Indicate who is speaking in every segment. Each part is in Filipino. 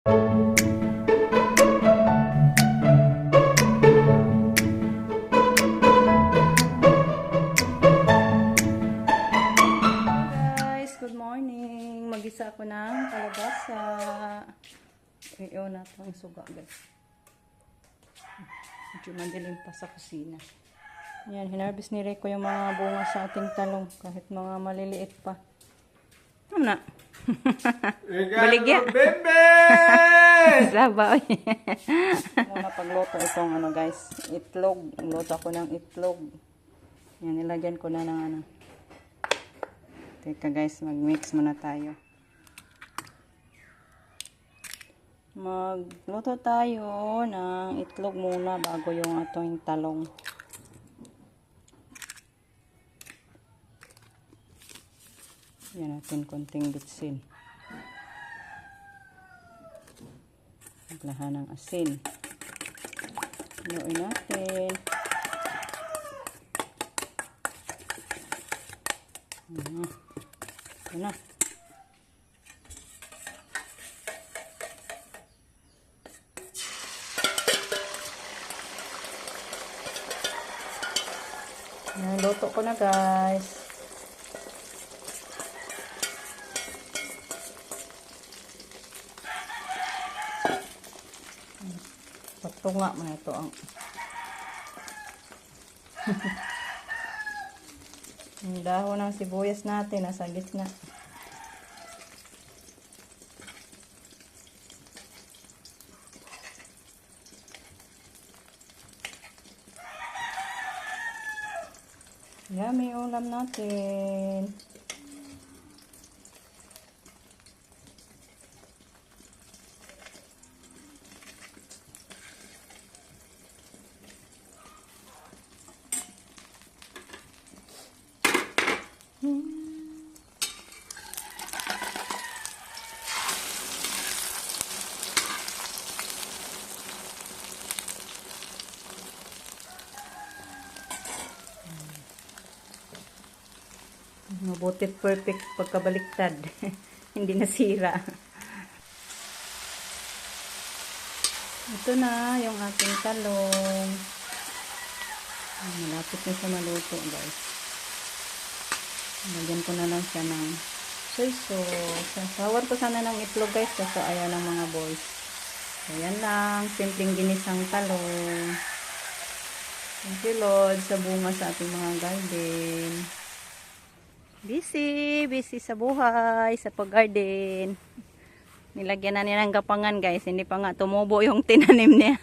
Speaker 1: Guys, good morning. Mag-isa ako ng kalabasa. Iyon na ito ang suga, guys. Medyo madilim pa sa kusina. Yan, hinarvest ni Rico yung mga bunga sa ating talong. Kahit mga maliliit pa. Ano na? Baligya.
Speaker 2: Bebe!
Speaker 1: Sabaw. Muna pagluto itong ano, guys. Itlog. Luto ako ng itlog. Yan, nilagyan ko na ng ano. Teka guys, mag-mix muna tayo. Magluto tayo ng itlog muna bago yung ating talong. Yan natin konting bitsin. Maglahan ng asin. Haluin natin. Ito na. Luto ko na guys. Patunga mo na ito ang yung dahon ng sibuyas natin nasa gitna. Yummy ulam natin. Mabuti perfect pagkabaliktad. Hindi nasira. Ito na yung ating talong. Malapit na siya maluto guys. Lagyan ko na lang siya ng soy sauce. Sasawar ko sana ng itlog guys kasi ayaw ng mga boys. Ayan lang. Simpleng ginisang talong. Thank you Lord sa bunga sa ating mga garden. Busy sa buhay, sa pag-garden. Nilagyan na niya ng gapangan guys. Hindi pa nga tumubo yung tinanim niya.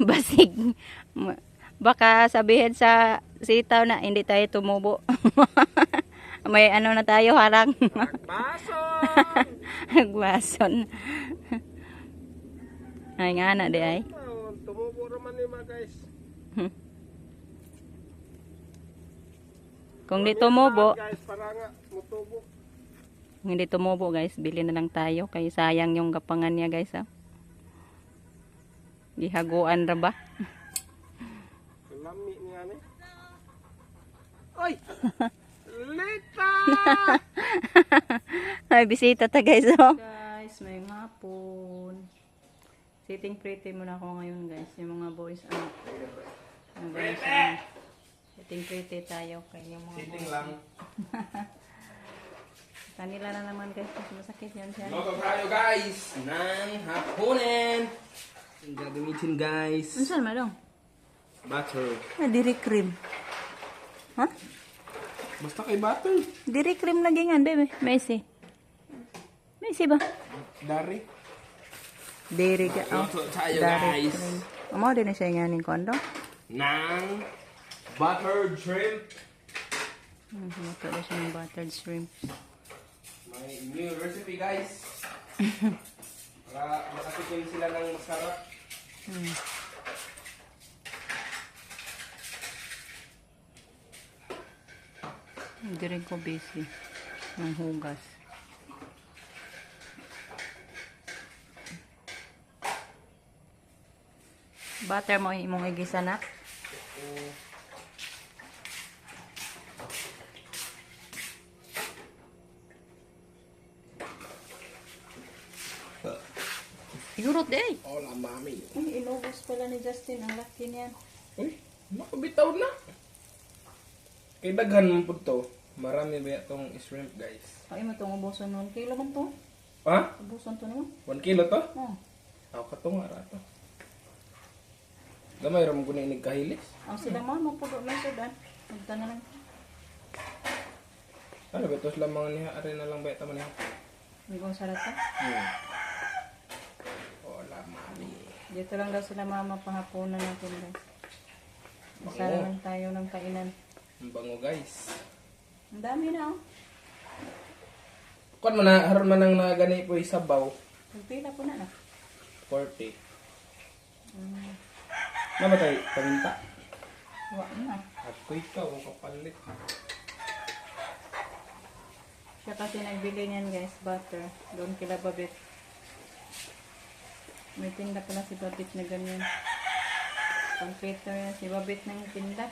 Speaker 1: Basig. Baka sabihin sa sitaw na hindi tayo tumubo. May ano na tayo harang.
Speaker 2: Agbason!
Speaker 1: Agbason. Ay nga na di ay.
Speaker 2: Tumubo naman nima guys.
Speaker 1: Kung di tumubo,
Speaker 2: Guys, para nga mutubo.
Speaker 1: kung hindi tumubo guys, bili na lang tayo. Kaya sayang yung gapangan niya guys. Ha? Gihaguan ra ba?
Speaker 2: Lami niya ni. Oy! Lita!
Speaker 1: Ay, bisita ta guys. Oh. Guys, may hapon. Sitting pretty muna ako ngayon guys. Yung mga boys. Sitting pretty tayo. Kaya yung mga
Speaker 2: Sitting
Speaker 1: boys.
Speaker 2: lang.
Speaker 1: Kanila na naman guys. Mas masakit yan siya.
Speaker 2: Luto tayo guys ng hapunin. Ang gagamitin guys.
Speaker 1: Ano saan madong?
Speaker 2: Butter.
Speaker 1: Diri cream. Ha?
Speaker 2: Basta kay butter.
Speaker 1: Diri cream lagi nga, bebe. Messi. Messi ba?
Speaker 2: Dari.
Speaker 1: Diri ka.
Speaker 2: Luto tayo guys.
Speaker 1: Amo din na siya nga ning kondo.
Speaker 2: Ng buttered shrimp.
Speaker 1: Ito na siya ng buttered shrimp.
Speaker 2: My new recipe guys. Para makatikim sila ng masarap.
Speaker 1: Hindi rin ko busy ng hugas. Butter mo imong igisa na? Yurot day.
Speaker 2: Hola, mami.
Speaker 1: Ay, inubos pala ni Justin. Ang laki niyan.
Speaker 2: Uy, makabitaw na. Kay daghan mo po to. Marami ba itong shrimp, guys?
Speaker 1: Ay, mo itong ubuson nun. Kilo man to.
Speaker 2: Ha?
Speaker 1: Ubuson to naman.
Speaker 2: 1 kilo to?
Speaker 1: Oh.
Speaker 2: Ako katong ara to. Gamay ram ko na inig kahilis.
Speaker 1: Ang sila mama po doon lang sudan. Punta na lang.
Speaker 2: Ano ba ito sila mga niya? Ari na lang ba ito maniha?
Speaker 1: Hindi ko sarata.
Speaker 2: Hola, mami.
Speaker 1: Dito lang daw sila mama pahapunan natin guys.
Speaker 2: Bango.
Speaker 1: Isa lang tayo ng kainan.
Speaker 2: Ang bango, guys.
Speaker 1: Ang dami na oh.
Speaker 2: Kuan mo na, haron man nang nagani po sabaw.
Speaker 1: Pagpila po na na.
Speaker 2: 40. Namatay, paminta.
Speaker 1: Wa na.
Speaker 2: Ako ikaw, ang kapalit.
Speaker 1: Siya kasi nagbili niyan guys, butter. Doon kila Babet. May tinda pala si Babet na ganyan. Kompleto yan si Babet ng tinda.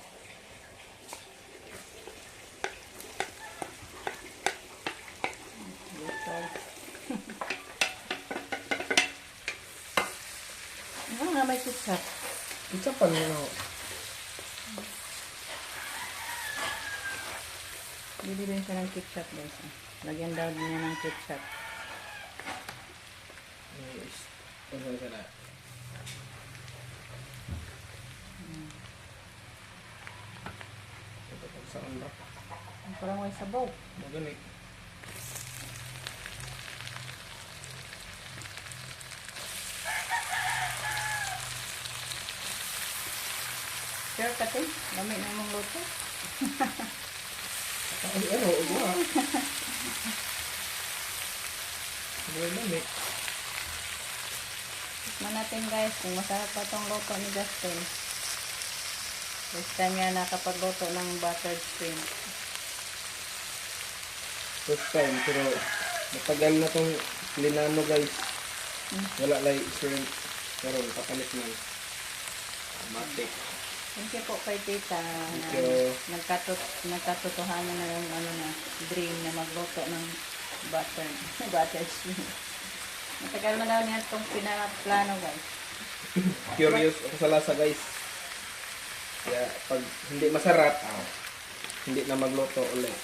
Speaker 1: Ano nga may ketchup?
Speaker 2: Isa pa niya ako.
Speaker 1: Bibili siya ng ketchup guys. Lagyan daw niya ng ketchup.
Speaker 2: Ano sa na? Ito pag saan ba?
Speaker 1: Parang may sabaw.
Speaker 2: Magani.
Speaker 1: Sure kasi, dami na mong luto.
Speaker 2: Ay, ano, uwa. Buwan na, mate.
Speaker 1: Tikman natin guys kung masarap pa itong luto ni Justin. First time yan nakapagluto ng buttered shrimp.
Speaker 2: First time, pero matagal na tong linano, guys. Wala lang shrimp. Pero kapalit na. Matik.
Speaker 1: Thank you po kay tita na
Speaker 2: Thank you.
Speaker 1: nagkatotohanan na yung ano na dream na magluto ng buttered shrimp. Matagal na daw niya itong pinaplano guys.
Speaker 2: Curious ako sa lasa, guys. Kaya pag hindi masarap, hindi na magluto ulit.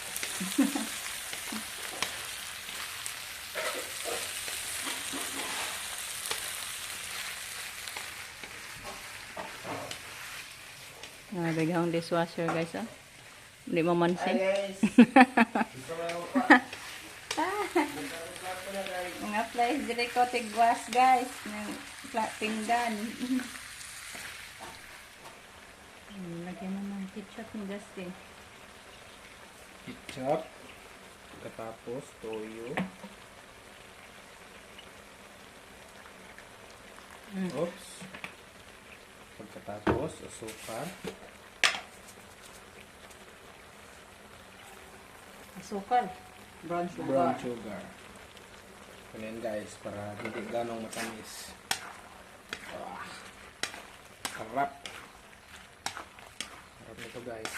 Speaker 1: Biglang dishwasher guys ah. Hindi mo mansin.
Speaker 2: guys.
Speaker 1: Mga flies dire ko tigwas guys ng pinggan. Lagyan mo ng ketchup ni Justin.
Speaker 2: Ketchup. Katapos, toyo. Oops. Pagkatapos, asukar.
Speaker 1: Asukal. Brown sugar.
Speaker 2: Brown sugar. Ganyan, guys, para hindi ganong matamis. Sarap. Sarap nito, guys.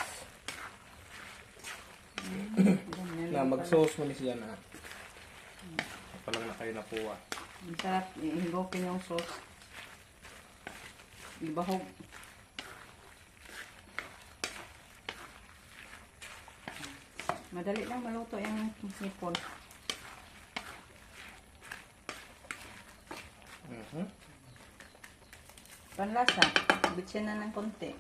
Speaker 2: Na mag-sauce mo ni siya na. Palang na kayo nakuha.
Speaker 1: Ang sarap. Ihigopin yung sauce. Ibahog. Madali lang maluto yung hipon. Panlasa. Bitsin na ng konti.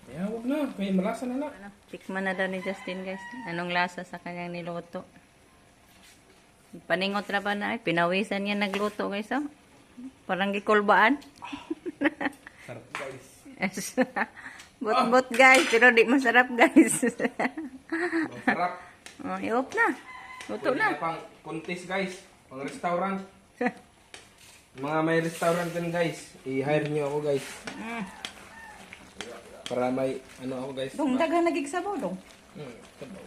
Speaker 2: Yeah, huwag na. May malasa na na.
Speaker 1: Tikman na daw ni Justin guys. Anong lasa sa kanyang niluto. Paningot na ba na? Pinawisan niya nagluto guys. Oh. Parang gikulbaan.
Speaker 2: Sarap, guys.
Speaker 1: Bot-bot guys. Pero di masarap guys.
Speaker 2: Sarap.
Speaker 1: Oh, iop na. Luto
Speaker 2: Pwede
Speaker 1: na.
Speaker 2: pang contest, guys. Pang restaurant. Mga may restaurant din, guys. I-hire nyo ako, guys. Para may, ano ako, guys.
Speaker 1: Dong, daghan nagig sabaw dong.
Speaker 2: Sabaw.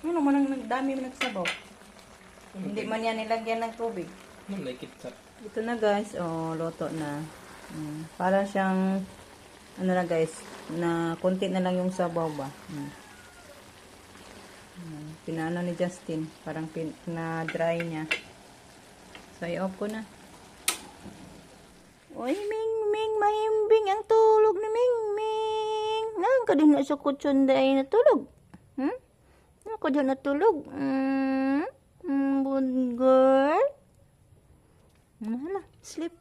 Speaker 1: Ano man ang dami mo nagsabaw. Hindi man yan nilagyan ng tubig.
Speaker 2: Ano, like it, sir.
Speaker 1: Ito na guys, oh, luto na. Parang siyang, ano na guys, na konti na lang yung sabaw ba. Pinaano ni Justin, parang na-dry niya. So, i-off ko na. Uy, Ming, mahimbing ang tulog ni Ming. Nang ka din na sa kutson dahil natulog. Nang ka din natulog. Good girl. Hala, sleep.